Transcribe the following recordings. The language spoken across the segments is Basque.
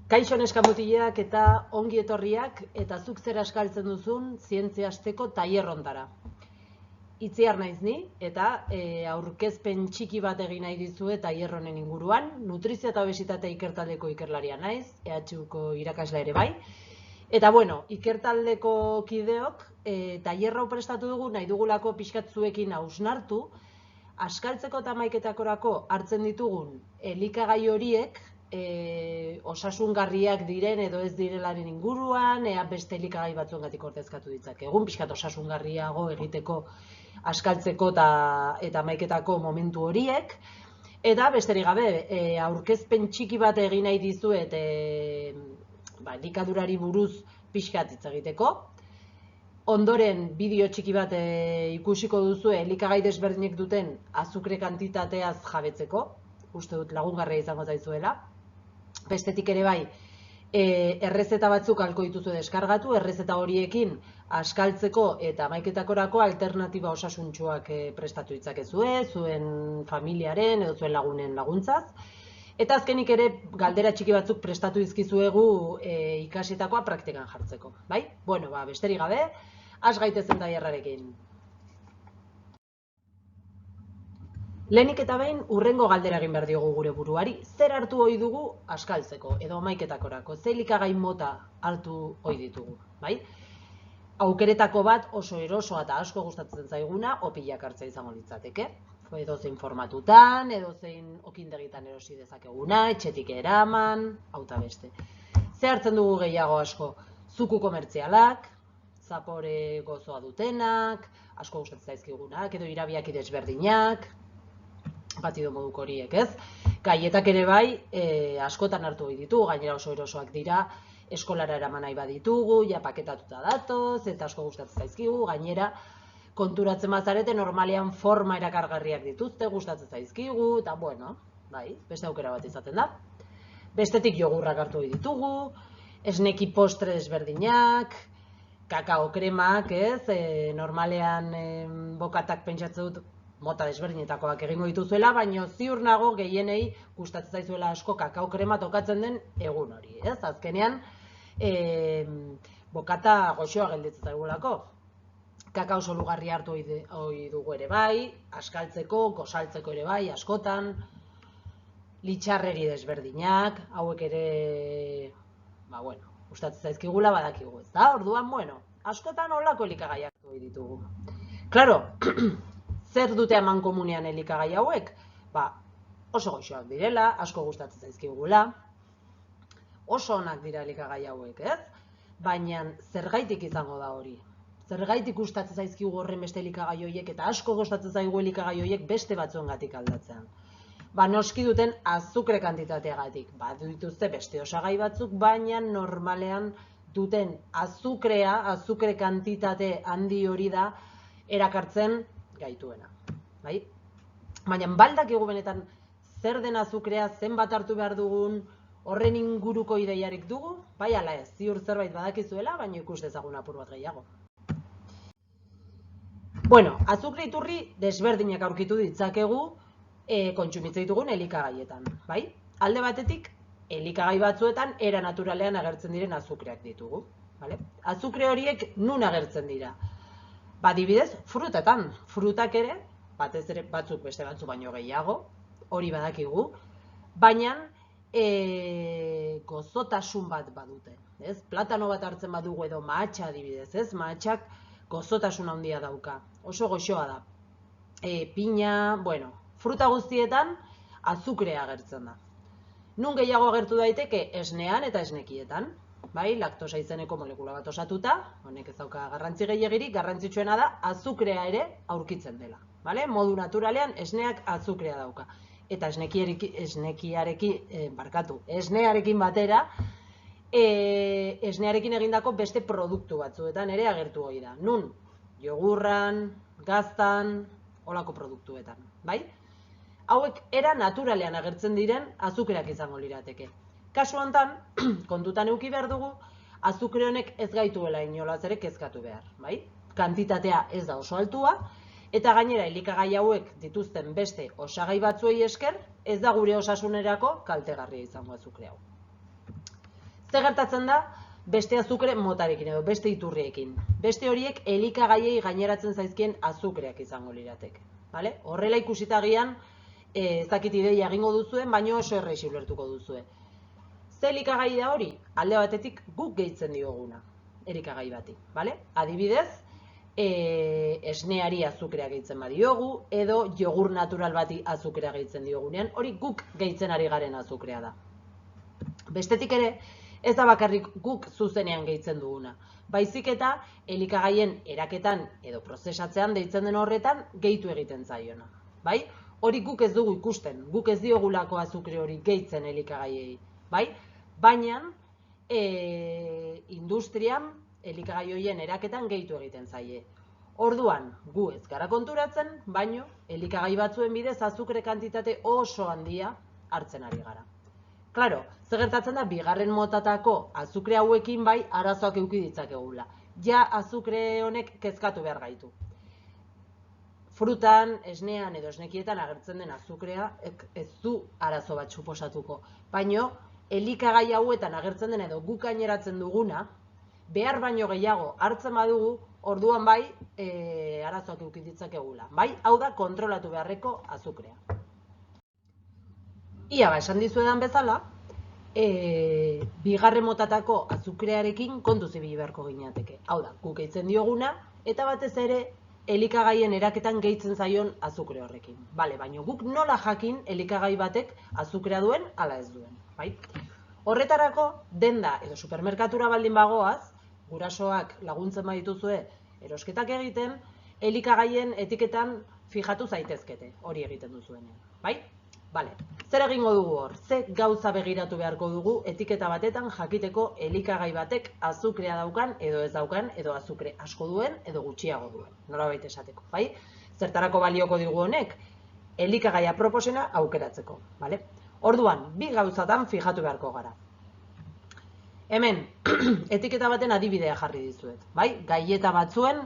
Kaixo neska mutilak eta ongi etorriak eta zuk zer askaltzen duzun zientzia asteko tailer hontara. Itziar naiz ni eta aurkezpen txiki bat egin nahi dizuet tailer honen inguruan. Nutrizio eta obesitate ikertaldeko ikerlaria naiz, EHUko irakasle ere bai. Eta bueno, ikertaldeko kideok tailer hau prestatu dugu nahi dugulako pixkat zuekin hausnartu, askaltzeko eta hamaiketakorako hartzen ditugun elikagai horiek osasungarriak diren edo ez direlaren inguruan, ea beste elikagai batzuengatik ordezkatu ditzakegun, pixkat osasungarriago egiteko askaltzeko eta hamaiketako momentu horiek. Eta besterik gabe, aurkezpen txiki bat egin nahi dizuet elikadurari buruz pixkat hitz egiteko. Ondoren bideo txiki bat ikusiko duzu elikagai desberdinek duten azukre kantitateaz jabetzeko, uste dut lagungarria izango zaizuela. Bestetik ere bai, errezeta batzuk ahalko dituzu deskargatu, errezeta horiekin askaltzeko eta hamaiketakorako alternatiba osasuntsuak prestatu ditzakezue, zuen familiaren edo zuen lagunen laguntzaz. Eta azkenik ere galdera txiki batzuk prestatu dizkizuegu ikasitakoa praktikan jartzeko, bai? Bueno, besterik gabe, has gaitezen tailerrarekin. Lehenik eta behin hurrengo galdera egin behar diogu gure buruari, zer hartu ohi dugu askaltzeko edo hamaiketakorako, ze elikagai mota hartu ohi ditugu, bai? Aukeretako bat oso erosoa eta asko gustatzen zaiguna opilak hartzea izango litzateke. Edozein formatutan, edozein okindegitan erosi dezakeguna, etxetik eraman, hauta beste. Ze hartzen dugu gehiago asko? Zuku komertzialak, zapore gozoa dutenak, asko gustatzen zaizkigunak, edo irabiaki desberdinak, batido moduko horiek, ez? Gaietak ere bai, askotan hartu ohi ditugu, gainera oso erosoak dira, eskolara eraman nahi baditugu, ja paketatuta datoz, eta asko gustatzen zaizkigu, gainera konturatzen bazarete normalean forma erakargarriak dituzte, gustatzen zaizkigu, eta bueno, bai, beste aukera bat izaten da. Bestetik jogurrak hartu ohi ditugu, esneki postre desberdinak, kakao kremak, ez? Normalean bokatak pentsatzen dut mota desberdinetakoak egingo dituzuela, baina ziur nago gehienei gustatzen zaizuela asko kakao krema tokatzen den egun hori, ez? Azkenean, bokata goxoa gelditzen zaigulako. Kakao solugarri hartu ohi dugu ere bai, askaltzeko, gosaltzeko ere bai, askotan, litxarreri desberdinak, hauek ere, gustatzen zaizkigula badakigu, ez da? Orduan, askotan holako elikagaiak hartu ohi ditugu. Claro, zer dute amankomunean elikagai hauek? Oso goxoak direla, asko gustatzen zaizkigula, oso onak dira elikagai hauek, ez? Baina zergaitik izango da hori? Zergaitik gustatzen zaizkigu horren beste elikagai horiek eta asko gustatzen zaigu elikagai horiek beste batzuengatik aldatzean? Noski duten azukre kantitateagatik. Dituzte beste osagai batzuk, baina normalean duten azukrea, azukre kantitate handi hori da erakartzen gaituena, bai? Baina baldakigu benetan zer den azukrea, zenbat hartu behar dugun, horren inguruko ideiarik dugu, bai ala ez, ziur zerbait badakizuela, baina ikus dezagun apur bat gehiago. Bueno, azukre iturri desberdinak aurkitu ditzakegu kontsumitzen ditugun elikagaietan, bai? Alde batetik, elikagai batzuetan era naturalean agertzen diren azukreak ditugu, bale? Azukre horiek nun agertzen dira? Adibidez, frutetan. Frutak ere, batez ere batzuk beste batzuk baino gehiago, hori badakigu, baina gozotasun bat badute. Platano bat hartzen badugu edo mahatsa adibidez, ez? Mahatsak gozotasun handia dauka, oso goxoa da. Pina, fruta guztietan azukrea agertzen da. Nun gehiago agertu daiteke esnean eta esnekietan. Bai, laktosa izeneko molekula bat osatuta, honek ez dauka garrantzi gehiagirik, garrantzitsuena da azukrea ere aurkitzen dela. Modu naturalean esneak azukrea dauka. Eta esnearekin batera, esnearekin egindako beste produktu batzuetan ere agertu ohi da. Nun? Jogurran, gaztan, holako produktuetan. Bai? Hauek era naturalean agertzen diren azukreak izango lirateke. Kasu honetan, kontutan eduki behar dugu, azukre honek ez gaituela inolaz ere kezkatu behar, bai? Kantitatea ez da oso altua, eta gainera elikagai hauek dituzten beste osagai batzuei esker, ez da gure osasunerako kaltegarria izango azukre hau. Ze gertatzen da beste azukre motarekin edo beste iturriekin. Beste horiek elikagaiei gaineratzen zaizkien azukreak izango lirateke. Horrela ikusita agian, ez dakit ideia egingo duzuen, baina oso errexi ulertuko duzue. Ze elikagai da hori? Alde batetik guk gehitzen dioguna, elikagai bati. Adibidez, esneari azukrea gehitzen badiogu, edo jogur natural bati azukrea gehitzen diogunean, hori guk gehitzen ari garen azukrea da. Bestetik ere, ez da bakarrik guk zuzenean gehitzen duguna. Baizik eta elikagaien eraketan edo prozesatzean deitzen den horretan gehitu egiten zaiona. Hori guk ez dugu ikusten, guk ez diogulako azukre hori gehitzen elikagaiei. Baina industrian elikagai horien eraketan gehitu egiten zaie. Orduan, gu ez gara konturatzen, baino elikagai batzuen bidez azukre kantitate oso handia hartzen ari gara. Klaro, ze gertatzen da, bigarren motatako azukre hauekin bai arazoak eduki ditzakegula. Ja azukre honek kezkatu behar gaitu. Frutan, esnean edo esnekietan agertzen den azukrea ez du arazo bat suposatuko. Baino, elikagai hauetan agertzen den edo guk gaineratzen duguna, behar baino gehiago hartzen badugu, orduan bai arazoak eduki ditzakegula. Hau da kontrolatu beharreko azukrea. Ia, esan dizuedan bezala, bigarren motatako azukrearekin kontuz ibili beharko ginateke. Hau da, guk gehitzen dioguna, eta batez ere elikagaien eraketan gehitzen zaion azukre horrekin. Baina guk nola jakin elikagai batek azukrea duen, ala ez duen. Horretarako, denda edo supermerkatura baldin bagoaz, gurasoak laguntzen badituzue erosketak egiten, elikagaien etiketan fijatu zaitezkete, hori egiten duzuenean. Zer egingo dugu hor? Ze gauza begiratu beharko dugu etiketa batetan jakiteko elikagai batek azukrea daukan edo ez daukan, edo azukre asko duen edo gutxiago duen. Nolabait esateko. Zertarako balioko digu honek? Elikagaia proposena aukeratzeko. Orduan, bi gauzatan fijatu beharko gara. Hemen, etiketa baten adibidea jarri dizuet. Gaieta batzuen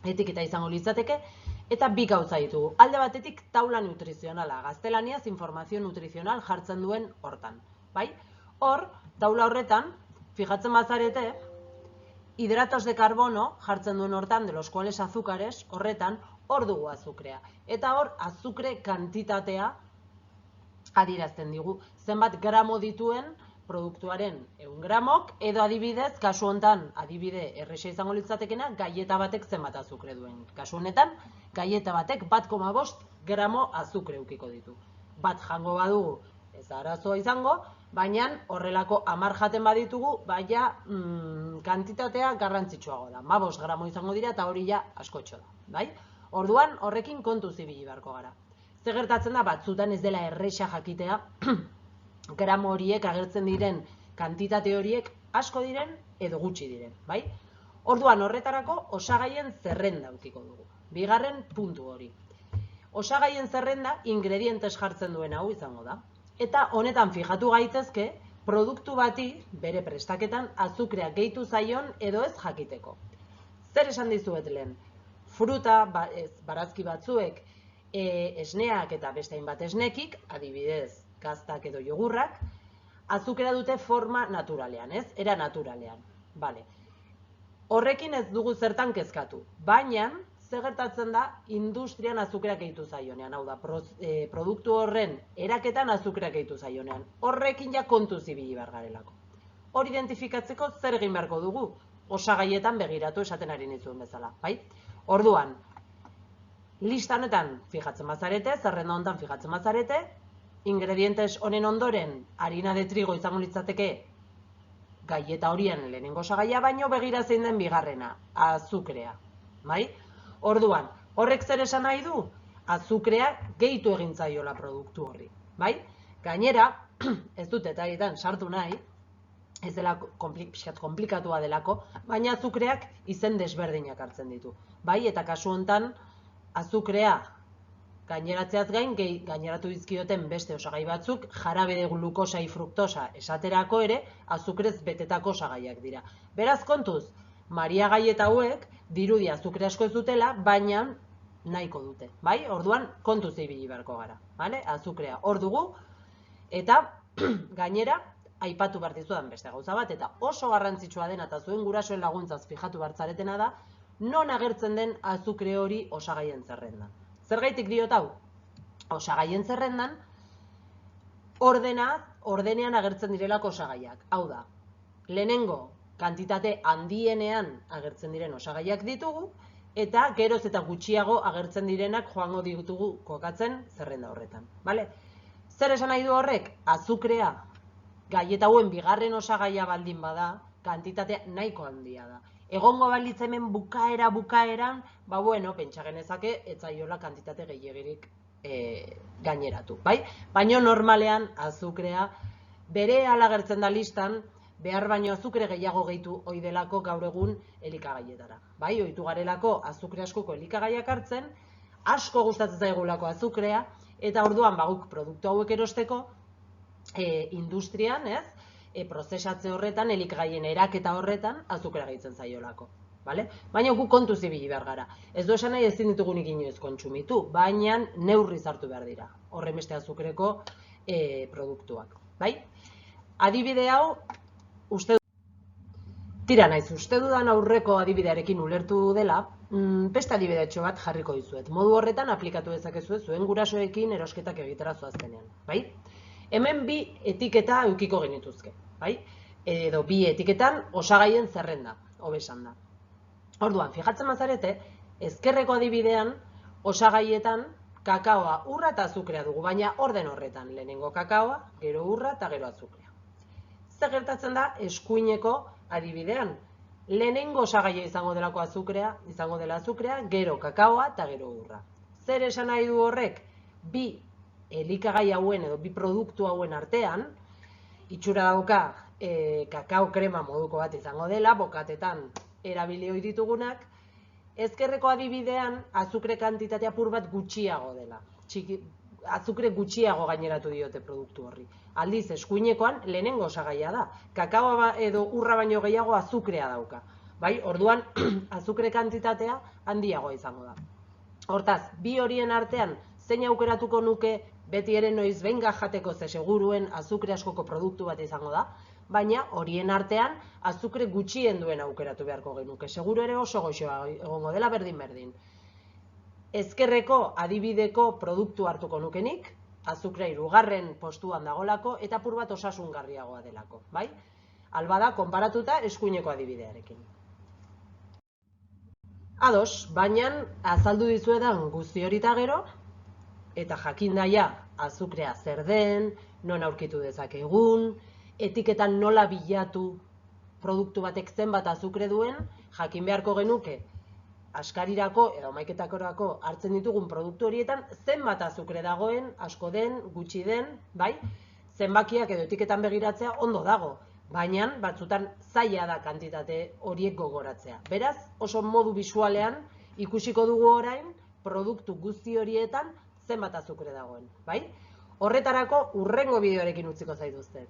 etiketa izango litzateke, eta bi gauza ditugu. Alde batetik taula nutrizionala, gaztelaniaz informazio nutrizional jartzen duen hortan. Hor, taula horretan, fijatzen bazarete, hidratos de carbono jartzen duen hortan, de los cuales azúcares, horretan, hor dugu azukrea. Eta hor, azukre kantitatea adierazten digu. Zenbat gramo dituen produktuaren 100 gramok, edo adibidez, kasu honetan, adibide erresa izango litzatekena, gaieta batek zenbat azukre duen. Kasu honetan, gaieta batek 1,5 gramo azukre ukiko ditu. Bat jango badugu ez da arazoa izango, baina horrelako 10 jaten baditugu, baina kantitatea garrantzitsuago da. 5 gramo izango dira eta hori ja askotxo da. Orduan horrekin kontuz ibili beharko gara. Zer gertatzen da, batzutan ez dela erresa jakitea, gramo horiek agertzen diren kantitate horiek asko diren edo gutxi diren. Orduan horretarako osagaien zerrenda ukiko dugu. Bigarren puntu hori. Osagaien zerrenda ingredientes jartzen duen hau izango da. Eta honetan fijatu gaitezke produktu bati bere prestaketan azukrea gehitu zaion edo ez jakiteko. Zer esan dizuet lehen? Fruta, barazki batzuek, esneak eta beste hainbat esnekik, adibidez gaztak edo jogurrak, azukrea dute forma naturalean, era naturalean. Horrekin ez dugu zertan kezkatu, baina zer gertatzen da industrian azukreak gehitu zaionean, hau da, produktu horren eraketan azukreak gehitu zaionean. Horrekin ja kontuz ibili behar garelako. Hor identifikatzeko zer egin beharko dugu, osagaietan begiratu esaten ari nizuen bezala. Orduan, lista honetan fijatzen bazarete, zerrenda honetan fijatzen bazarete, ingredientes honen ondoren harina de trigo izango litzateke gaieta horien lehenengo osagaia, baino begira zein den bigarrena, azukrea. Orduan, horrek zer esan nahi du? Azukrea gehitu egin zaiola produktu horri. Gainera, ez dut etaietan sartu nahi, ez dela komplikatua delako, baina azukreak izen desberdinak hartzen ditu. Eta kasu honetan, azukrea gaineratzeaz gain, gaineratu dizkioten beste osagai batzuk, jarabe de glukosa y fruktosa esaterako ere, azukrez betetako osagaiak dira. Beraz kontuz, Maria gaieta hauek, dirudi azukre asko ez dutela, baina nahiko dute. Orduan, kontuz ibili beharko gara. Azukrea hor dugu, eta gainera, aipatu behar dizudan beste gauza bat, eta oso garrantzitsua dena eta zuen gurasoen laguntzaz fijatu bartzaretena da, non agertzen den azukre hori osagaien zerrendan. Zergaitik diot hau? Osagaien zerrendan, ordenean agertzen direlako osagaiak. Hau da, lehenengo kantitate handienean agertzen diren osagaiak ditugu, eta geroz eta gutxiago agertzen direnak joango ditugu kokatzen zerrenda horretan. Zer esan nahi du horrek? Azukrea, gaieta hauen bigarren osagaia baldin bada, kantitatea nahiko handia da. Egongo balitz hemen bukaeran, pentsa genezake, etzaiola kantitate gehiegirik gaineratu. Baina normalean azukrea bere alagertzen da listan, behar baino azukre gehiago gehitu ohi delako gaur egun elikagaietara. Ohitu garelako azukre askoko elikagaiak hartzen, asko gustatzen zaigulako azukrea, eta orduan guk produktu hauek erosteko industrian, prozesatze horretan, elikagaien eraketa horretan azukrea gehitzen zaiolako. Baina guk kontuz ibili behar gara. Ez du esan nahi ezin ditugunik inoiz kontsumitu, baina neurri hartu behar dira, horrenbeste azukreko produktuak. Adibide hau, uste dudan aurreko adibidearekin ulertu dela, beste adibidetxo bat jarriko dizuet. Modu horretan aplikatu dezakezu zuen gurasoekin erosketak egitera zoaztenean. Hemen bi etiketa eukiko genituzke. Edo bi etiketan osagaien zerrenda, hobesan da. Orduan, fijatzen mazarete, ezkerreko adibidean osagaietan kakaoa, urra eta azukrea dugu, baina orden horretan, lehenengo kakaoa, gero urra eta gero azukrea. Zer gertatzen da eskuineko adibidean. Lehenengo osagaia izango delako azukrea, gero kakaoa eta gero urra. Zer esan nahi du horrek? Bi elikagai hauen edo bi produktu hauen artean, itxura dauka kakao krema moduko bat izango dela, bokatetan erabili ohi ditugunak, ezkerreko adibidean azukre kantitatea apur bat gutxiago dela. Azukre gutxiago gaineratu diote produktu horri. Aldiz, eskuinekoan lehenengo osagaia da. Kakaoa edo urra baino gehiago azukrea dauka. Orduan, azukre kantitatea handiagoa izango da. Hortaz, bi horien artean zein aukeratuko nuke beti ere noiz behin jateko ze seguruen azukre askoko produktu bat izango da, baina horien artean azukre gutxien duen aukeratu beharko genuke. Seguru ere oso goxoa egongo dela berdin-berdin. Ezkerreko adibideko produktu hartuko nukenik, azukrea 3. postuan dagolako eta apur bat osasungarriagoa delako. Albada, konparatuta eskuineko adibidearekin. Ados, baina azaldu dizuedan guzti hori eta gero, eta jakin daia azukrea zer den, non aurkitu dezakegun, etiketan nola bilatu produktu batek zenbat azukre duen, jakin beharko genuke askarirako edo maiketakorako hartzen ditugun produktu horietan zenbat azukre dagoen, asko den, gutxi den, zenbakiak edo etiketan begiratzea ondo dago, baina batzutan zaila da kantitate horiek gogoratzea. Beraz, oso modu bisualean ikusiko dugu orain produktu guzti horietan zenbat azukre dagoen. Horretarako hurrengo bideoarekin utziko zaituztet.